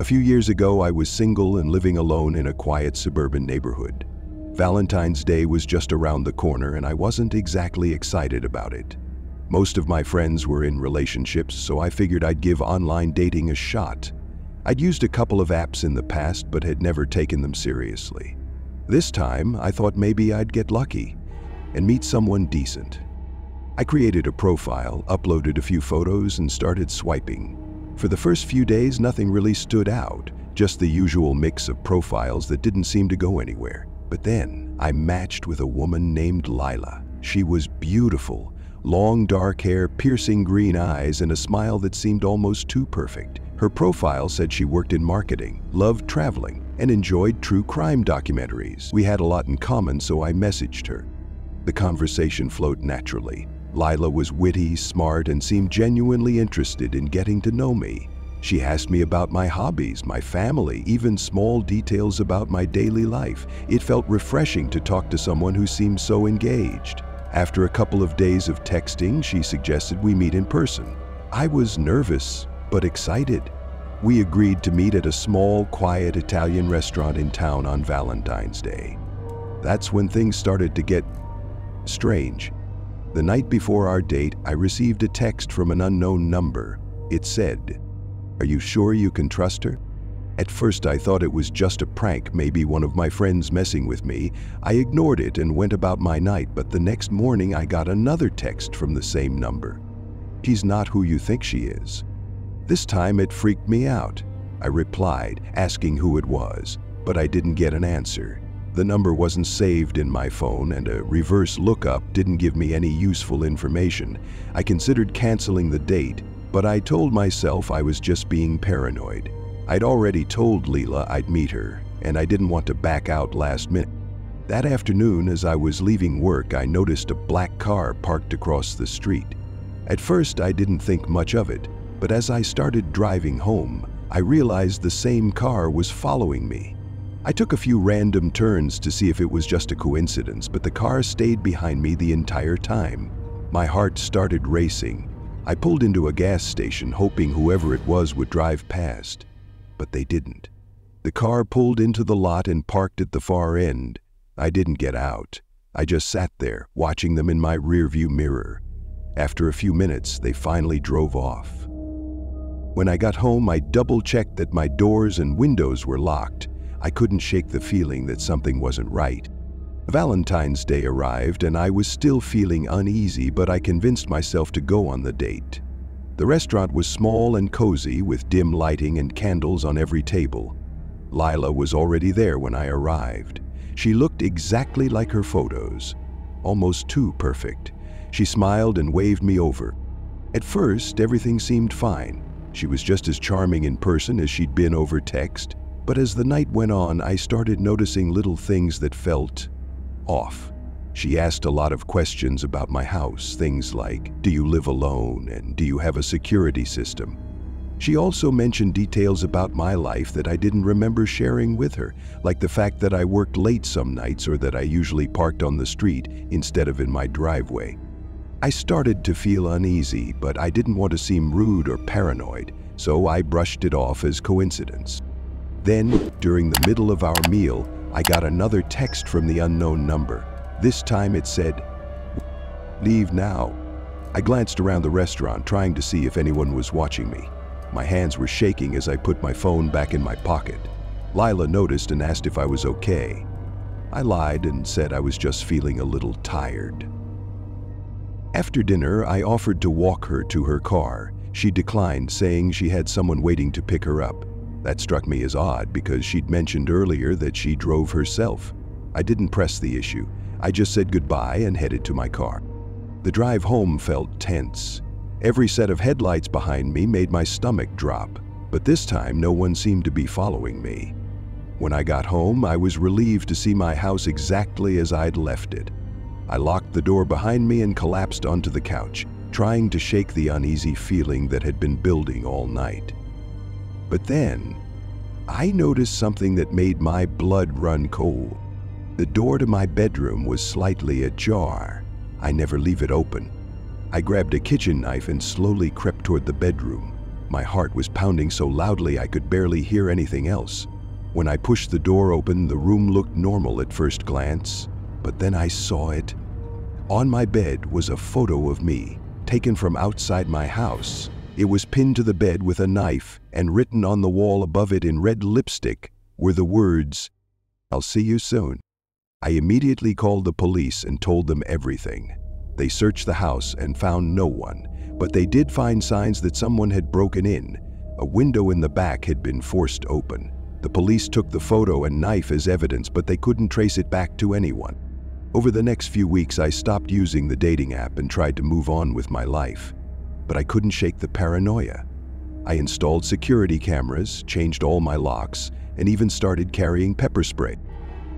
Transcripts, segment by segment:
A few years ago, I was single and living alone in a quiet suburban neighborhood. Valentine's Day was just around the corner and I wasn't exactly excited about it. Most of my friends were in relationships, so I figured I'd give online dating a shot. I'd used a couple of apps in the past but had never taken them seriously. This time, I thought maybe I'd get lucky and meet someone decent. I created a profile, uploaded a few photos, and started swiping. For the first few days, nothing really stood out, just the usual mix of profiles that didn't seem to go anywhere. But then, I matched with a woman named Lila. She was beautiful, long dark hair, piercing green eyes, and a smile that seemed almost too perfect. Her profile said she worked in marketing, loved traveling, and enjoyed true crime documentaries. We had a lot in common, so I messaged her. The conversation flowed naturally. Lila was witty, smart, and seemed genuinely interested in getting to know me. She asked me about my hobbies, my family, even small details about my daily life. It felt refreshing to talk to someone who seemed so engaged. After a couple of days of texting, she suggested we meet in person. I was nervous, but excited. We agreed to meet at a small, quiet Italian restaurant in town on Valentine's Day. That's when things started to get strange. The night before our date, I received a text from an unknown number. It said, "Are you sure you can trust her?" At first I thought it was just a prank, maybe one of my friends messing with me. I ignored it and went about my night, but the next morning I got another text from the same number. "She's not who you think she is." This time it freaked me out. I replied, asking who it was, but I didn't get an answer. The number wasn't saved in my phone, and a reverse lookup didn't give me any useful information. I considered canceling the date, but I told myself I was just being paranoid. I'd already told Lila I'd meet her, and I didn't want to back out last minute. That afternoon, as I was leaving work, I noticed a black car parked across the street. At first, I didn't think much of it, but as I started driving home, I realized the same car was following me. I took a few random turns to see if it was just a coincidence, but the car stayed behind me the entire time. My heart started racing. I pulled into a gas station, hoping whoever it was would drive past, but they didn't. The car pulled into the lot and parked at the far end. I didn't get out. I just sat there, watching them in my rearview mirror. After a few minutes, they finally drove off. When I got home, I double-checked that my doors and windows were locked. I couldn't shake the feeling that something wasn't right. Valentine's Day arrived and I was still feeling uneasy, but I convinced myself to go on the date. The restaurant was small and cozy with dim lighting and candles on every table. Lila was already there when I arrived. She looked exactly like her photos, almost too perfect. She smiled and waved me over. At first, everything seemed fine. She was just as charming in person as she'd been over text. But as the night went on, I started noticing little things that felt off. She asked a lot of questions about my house, things like, "Do you live alone?" and "Do you have a security system?" She also mentioned details about my life that I didn't remember sharing with her, like the fact that I worked late some nights or that I usually parked on the street instead of in my driveway. I started to feel uneasy, but I didn't want to seem rude or paranoid, so I brushed it off as coincidence. Then, during the middle of our meal, I got another text from the unknown number. This time it said, "Leave now." I glanced around the restaurant, trying to see if anyone was watching me. My hands were shaking as I put my phone back in my pocket. Lila noticed and asked if I was okay. I lied and said I was just feeling a little tired. After dinner, I offered to walk her to her car. She declined, saying she had someone waiting to pick her up. That struck me as odd because she'd mentioned earlier that she drove herself. I didn't press the issue. I just said goodbye and headed to my car. The drive home felt tense. Every set of headlights behind me made my stomach drop, but this time no one seemed to be following me. When I got home, I was relieved to see my house exactly as I'd left it. I locked the door behind me and collapsed onto the couch, trying to shake the uneasy feeling that had been building all night. But then, I noticed something that made my blood run cold. The door to my bedroom was slightly ajar. I never leave it open. I grabbed a kitchen knife and slowly crept toward the bedroom. My heart was pounding so loudly I could barely hear anything else. When I pushed the door open, the room looked normal at first glance, but then I saw it. On my bed was a photo of me, taken from outside my house. It was pinned to the bed with a knife, and written on the wall above it in red lipstick were the words, "I'll see you soon." I immediately called the police and told them everything. They searched the house and found no one, but they did find signs that someone had broken in. A window in the back had been forced open. The police took the photo and knife as evidence, but they couldn't trace it back to anyone. Over the next few weeks, I stopped using the dating app and tried to move on with my life. But I couldn't shake the paranoia. I installed security cameras, changed all my locks, and even started carrying pepper spray.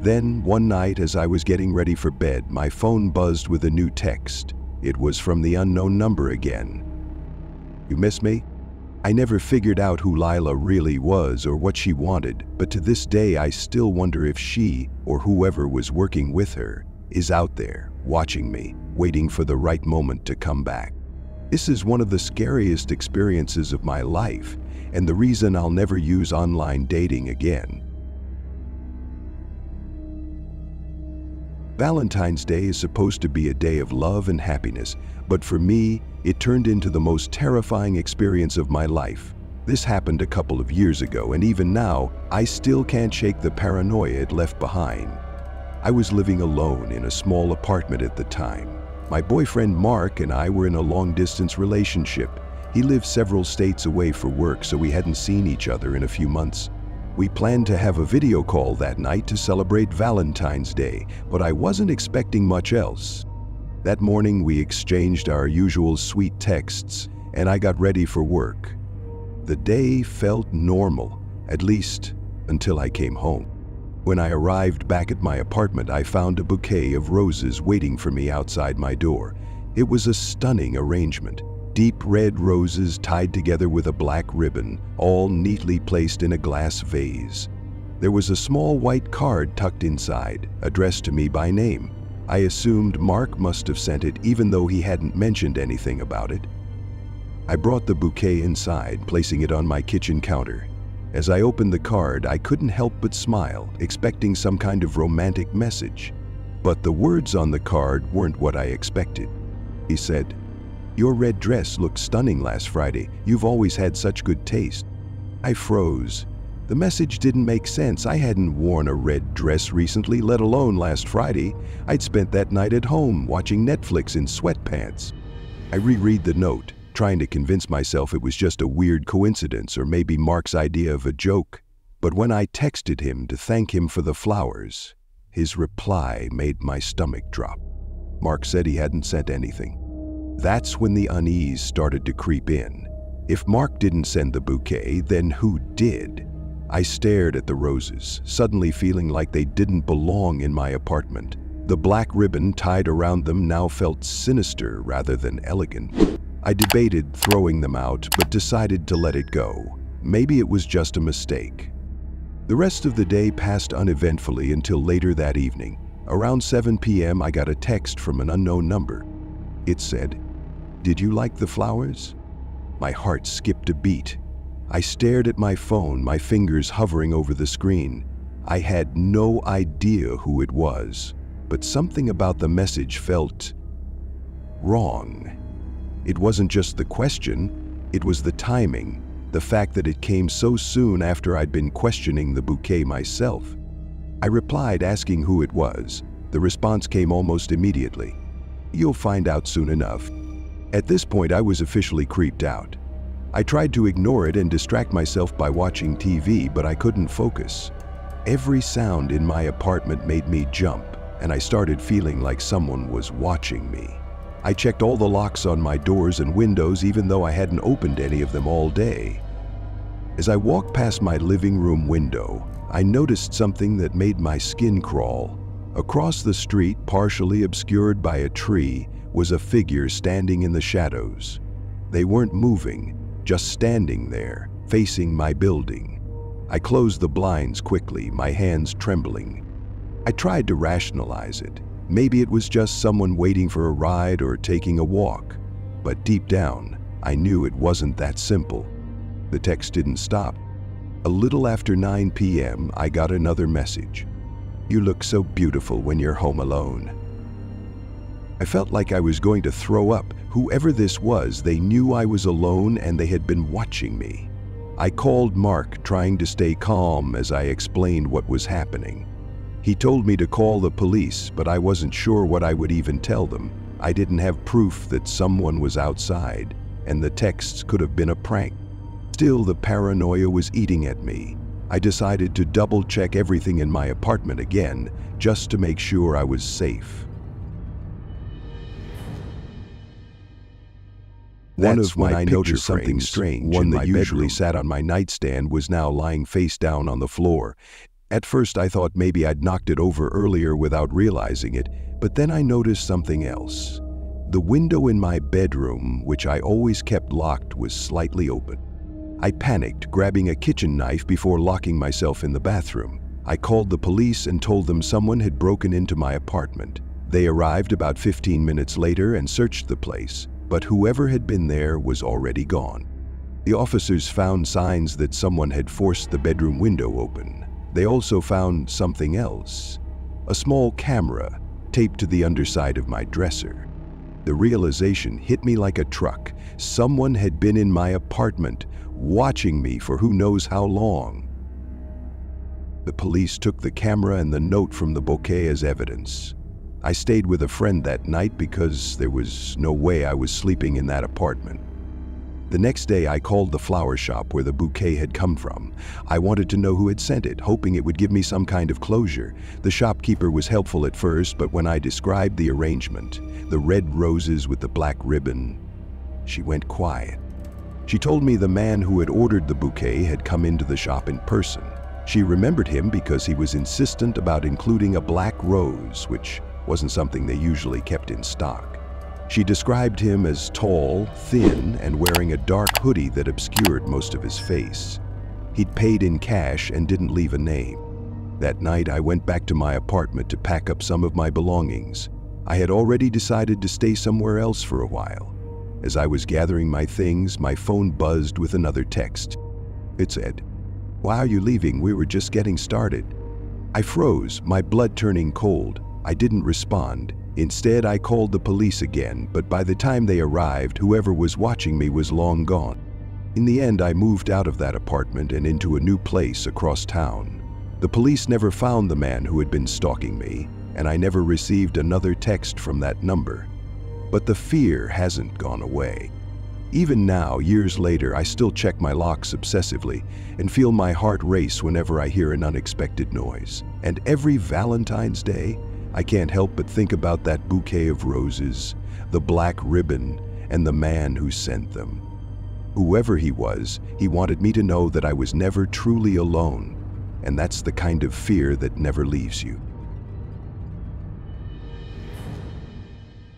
Then, one night as I was getting ready for bed, my phone buzzed with a new text. It was from the unknown number again. "You miss me?" I never figured out who Lila really was or what she wanted, but to this day I still wonder if she, or whoever was working with her, is out there, watching me, waiting for the right moment to come back. This is one of the scariest experiences of my life, and the reason I'll never use online dating again. Valentine's Day is supposed to be a day of love and happiness, but for me, it turned into the most terrifying experience of my life. This happened a couple of years ago, and even now, I still can't shake the paranoia it left behind. I was living alone in a small apartment at the time. My boyfriend Mark and I were in a long-distance relationship. He lived several states away for work, so we hadn't seen each other in a few months. We planned to have a video call that night to celebrate Valentine's Day, but I wasn't expecting much else. That morning, we exchanged our usual sweet texts, and I got ready for work. The day felt normal, at least until I came home. When I arrived back at my apartment, I found a bouquet of roses waiting for me outside my door. It was a stunning arrangement. Deep red roses tied together with a black ribbon, all neatly placed in a glass vase. There was a small white card tucked inside, addressed to me by name. I assumed Mark must have sent it, even though he hadn't mentioned anything about it. I brought the bouquet inside, placing it on my kitchen counter. As I opened the card, I couldn't help but smile, expecting some kind of romantic message. But the words on the card weren't what I expected. He said, "Your red dress looked stunning last Friday. You've always had such good taste." I froze. The message didn't make sense. I hadn't worn a red dress recently, let alone last Friday. I'd spent that night at home, watching Netflix in sweatpants. I reread the note, trying to convince myself it was just a weird coincidence or maybe Mark's idea of a joke. But when I texted him to thank him for the flowers, his reply made my stomach drop. Mark said he hadn't sent anything. That's when the unease started to creep in. If Mark didn't send the bouquet, then who did? I stared at the roses, suddenly feeling like they didn't belong in my apartment. The black ribbon tied around them now felt sinister rather than elegant. I debated throwing them out, but decided to let it go. Maybe it was just a mistake. The rest of the day passed uneventfully until later that evening. Around 7 p.m., I got a text from an unknown number. It said, "Did you like the flowers?" My heart skipped a beat. I stared at my phone, my fingers hovering over the screen. I had no idea who it was, but something about the message felt wrong. It wasn't just the question, it was the timing, the fact that it came so soon after I'd been questioning the bouquet myself. I replied asking who it was. The response came almost immediately. "You'll find out soon enough." At this point, I was officially creeped out. I tried to ignore it and distract myself by watching TV, but I couldn't focus. Every sound in my apartment made me jump, and I started feeling like someone was watching me. I checked all the locks on my doors and windows, even though I hadn't opened any of them all day. As I walked past my living room window, I noticed something that made my skin crawl. Across the street, partially obscured by a tree, was a figure standing in the shadows. They weren't moving, just standing there, facing my building. I closed the blinds quickly, my hands trembling. I tried to rationalize it. Maybe it was just someone waiting for a ride or taking a walk. But deep down, I knew it wasn't that simple. The text didn't stop. A little after 9 p.m., I got another message. "You look so beautiful when you're home alone." I felt like I was going to throw up. Whoever this was, they knew I was alone and they had been watching me. I called Mark, trying to stay calm as I explained what was happening. He told me to call the police, but I wasn't sure what I would even tell them. I didn't have proof that someone was outside, and the texts could have been a prank. Still, the paranoia was eating at me. I decided to double-check everything in my apartment again, just to make sure I was safe. That's when I noticed something strange. One that usually sat on my nightstand was now lying face down on the floor. At first I thought maybe I'd knocked it over earlier without realizing it, but then I noticed something else. The window in my bedroom, which I always kept locked, was slightly open. I panicked, grabbing a kitchen knife before locking myself in the bathroom. I called the police and told them someone had broken into my apartment. They arrived about 15 minutes later and searched the place, but whoever had been there was already gone. The officers found signs that someone had forced the bedroom window open. They also found something else, a small camera taped to the underside of my dresser. The realization hit me like a truck. Someone had been in my apartment, watching me for who knows how long. The police took the camera and the note from the bouquet as evidence. I stayed with a friend that night because there was no way I was sleeping in that apartment. The next day, I called the flower shop where the bouquet had come from. I wanted to know who had sent it, hoping it would give me some kind of closure. The shopkeeper was helpful at first, but when I described the arrangement, the red roses with the black ribbon, she went quiet. She told me the man who had ordered the bouquet had come into the shop in person. She remembered him because he was insistent about including a black rose, which wasn't something they usually kept in stock. She described him as tall, thin, and wearing a dark hoodie that obscured most of his face. He'd paid in cash and didn't leave a name. That night, I went back to my apartment to pack up some of my belongings. I had already decided to stay somewhere else for a while. As I was gathering my things, my phone buzzed with another text. It said, "Why are you leaving? We were just getting started." I froze, my blood turning cold. I didn't respond. Instead, I called the police again, but by the time they arrived, whoever was watching me was long gone. In the end, I moved out of that apartment and into a new place across town. The police never found the man who had been stalking me, and I never received another text from that number. But the fear hasn't gone away. Even now, years later, I still check my locks obsessively and feel my heart race whenever I hear an unexpected noise. And every Valentine's Day, I can't help but think about that bouquet of roses, the black ribbon, and the man who sent them. Whoever he was, he wanted me to know that I was never truly alone, and that's the kind of fear that never leaves you.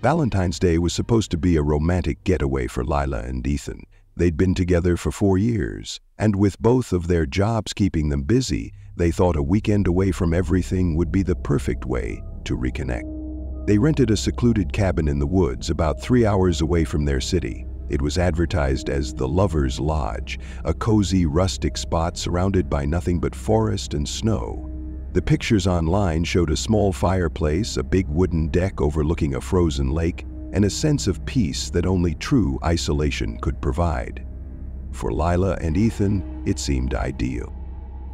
Valentine's Day was supposed to be a romantic getaway for Lila and Ethan. They'd been together for 4 years, and with both of their jobs keeping them busy, they thought a weekend away from everything would be the perfect way to reconnect. They rented a secluded cabin in the woods about 3 hours away from their city. It was advertised as the Lover's Lodge, a cozy, rustic spot surrounded by nothing but forest and snow. The pictures online showed a small fireplace, a big wooden deck overlooking a frozen lake, and a sense of peace that only true isolation could provide. For Lila and Ethan, it seemed ideal.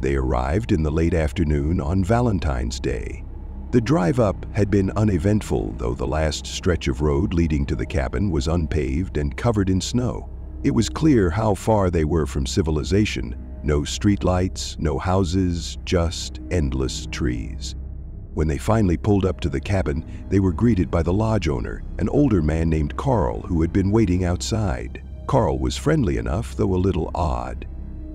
They arrived in the late afternoon on Valentine's Day. The drive up had been uneventful, though the last stretch of road leading to the cabin was unpaved and covered in snow. It was clear how far they were from civilization. No streetlights, no houses, just endless trees. When they finally pulled up to the cabin, they were greeted by the lodge owner, an older man named Carl who had been waiting outside. Carl was friendly enough, though a little odd.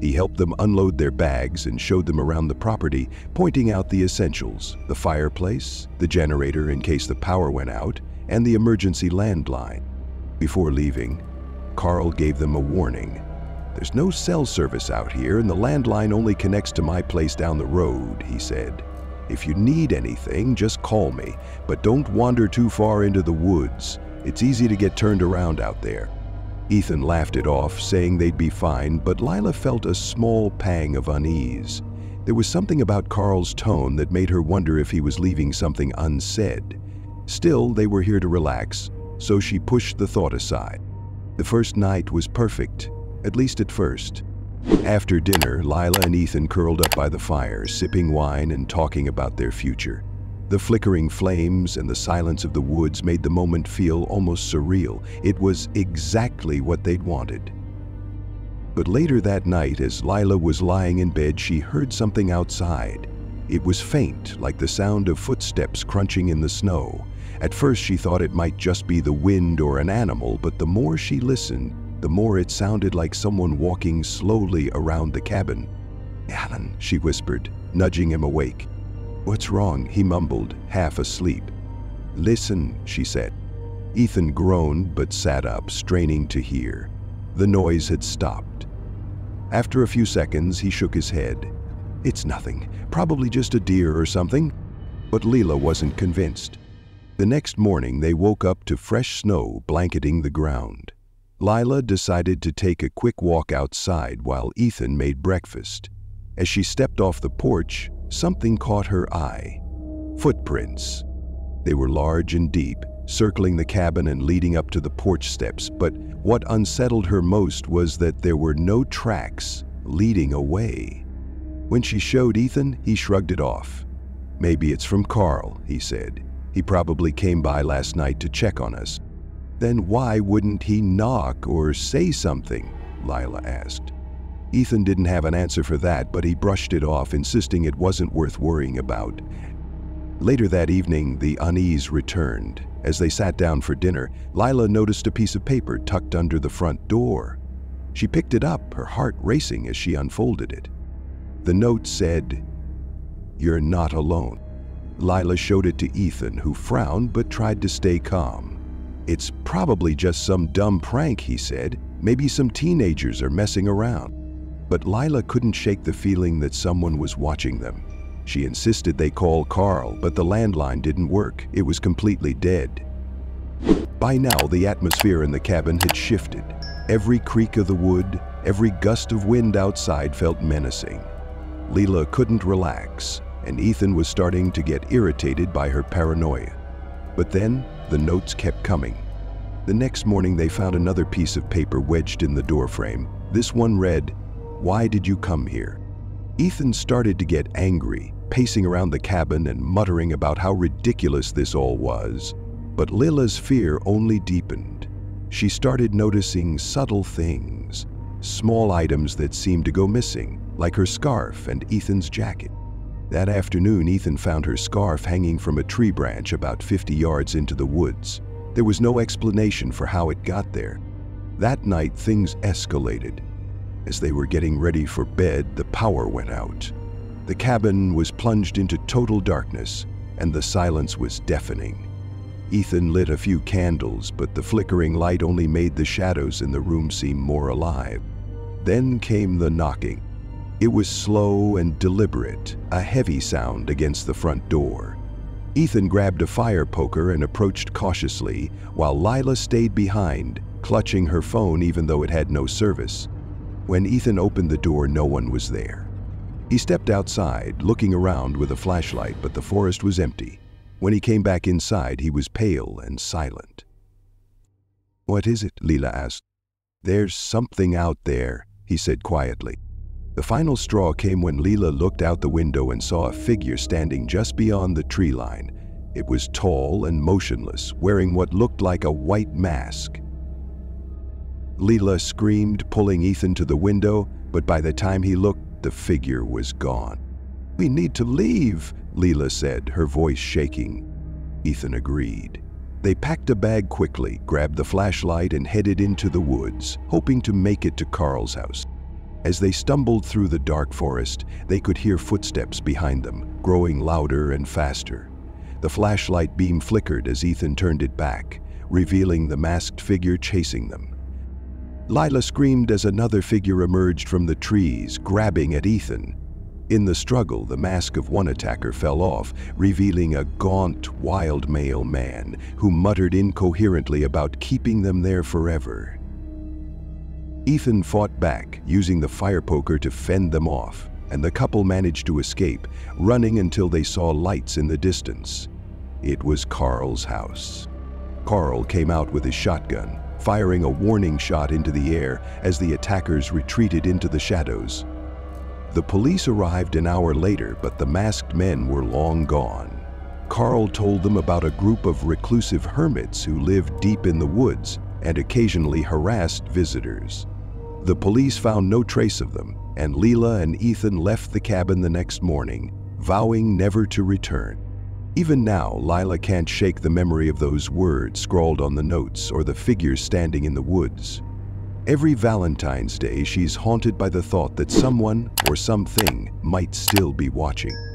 He helped them unload their bags and showed them around the property, pointing out the essentials: the fireplace, the generator in case the power went out, and the emergency landline. Before leaving, Carl gave them a warning. "There's no cell service out here, and the landline only connects to my place down the road," he said. "If you need anything, just call me, but don't wander too far into the woods. It's easy to get turned around out there." Ethan laughed it off, saying they'd be fine, but Lila felt a small pang of unease. There was something about Carl's tone that made her wonder if he was leaving something unsaid. Still, they were here to relax, so she pushed the thought aside. The first night was perfect, at least at first. After dinner, Lila and Ethan curled up by the fire, sipping wine and talking about their future. The flickering flames and the silence of the woods made the moment feel almost surreal. It was exactly what they'd wanted. But later that night, as Lila was lying in bed, she heard something outside. It was faint, like the sound of footsteps crunching in the snow. At first, she thought it might just be the wind or an animal, but the more she listened, the more it sounded like someone walking slowly around the cabin. "Alan," she whispered, nudging him awake. "What's wrong?" he mumbled, half asleep. "Listen," she said. Ethan groaned but sat up, straining to hear. The noise had stopped. After a few seconds, he shook his head. "It's nothing, probably just a deer or something." But Lila wasn't convinced. The next morning, they woke up to fresh snow blanketing the ground. Lila decided to take a quick walk outside while Ethan made breakfast. As she stepped off the porch, something caught her eye. Footprints. They were large and deep, circling the cabin and leading up to the porch steps, but what unsettled her most was that there were no tracks leading away. When she showed Ethan, he shrugged it off. "Maybe it's from Carl," he said. "He probably came by last night to check on us." "Then why wouldn't he knock or say something?" Lila asked. Ethan didn't have an answer for that, but he brushed it off, insisting it wasn't worth worrying about. Later that evening, the unease returned. As they sat down for dinner, Lila noticed a piece of paper tucked under the front door. She picked it up, her heart racing as she unfolded it. The note said, "You're not alone." Lila showed it to Ethan, who frowned but tried to stay calm. "It's probably just some dumb prank," he said. "Maybe some teenagers are messing around." But Lila couldn't shake the feeling that someone was watching them. She insisted they call Carl, but the landline didn't work. It was completely dead. By now, the atmosphere in the cabin had shifted. Every creak of the wood, every gust of wind outside felt menacing. Lila couldn't relax, and Ethan was starting to get irritated by her paranoia. But then, the notes kept coming. The next morning, they found another piece of paper wedged in the doorframe. This one read, "Why did you come here?" Ethan started to get angry, pacing around the cabin and muttering about how ridiculous this all was. But Lila's fear only deepened. She started noticing subtle things, small items that seemed to go missing, like her scarf and Ethan's jacket. That afternoon, Ethan found her scarf hanging from a tree branch about 50 yards into the woods. There was no explanation for how it got there. That night, things escalated. As they were getting ready for bed, the power went out. The cabin was plunged into total darkness, and the silence was deafening. Ethan lit a few candles, but the flickering light only made the shadows in the room seem more alive. Then came the knocking. It was slow and deliberate, a heavy sound against the front door. Ethan grabbed a fire poker and approached cautiously, while Lila stayed behind, clutching her phone even though it had no service. When Ethan opened the door, no one was there. He stepped outside, looking around with a flashlight, but the forest was empty. When he came back inside, he was pale and silent. "What is it?" Lila asked. "There's something out there," he said quietly. The final straw came when Lila looked out the window and saw a figure standing just beyond the tree line. It was tall and motionless, wearing what looked like a white mask. Lila screamed, pulling Ethan to the window, but by the time he looked, the figure was gone. "We need to leave," Lila said, her voice shaking. Ethan agreed. They packed a bag quickly, grabbed the flashlight, and headed into the woods, hoping to make it to Carl's house. As they stumbled through the dark forest, they could hear footsteps behind them, growing louder and faster. The flashlight beam flickered as Ethan turned it back, revealing the masked figure chasing them. Lila screamed as another figure emerged from the trees, grabbing at Ethan. In the struggle, the mask of one attacker fell off, revealing a gaunt, wild male man who muttered incoherently about keeping them there forever. Ethan fought back, using the fire poker to fend them off, and the couple managed to escape, running until they saw lights in the distance. It was Carl's house. Carl came out with his shotgun, firing a warning shot into the air as the attackers retreated into the shadows. The police arrived an hour later, but the masked men were long gone. Carl told them about a group of reclusive hermits who lived deep in the woods and occasionally harassed visitors. The police found no trace of them, and Leela and Ethan left the cabin the next morning, vowing never to return. Even now, Lila can't shake the memory of those words scrawled on the notes or the figures standing in the woods. Every Valentine's Day, she's haunted by the thought that someone or something might still be watching.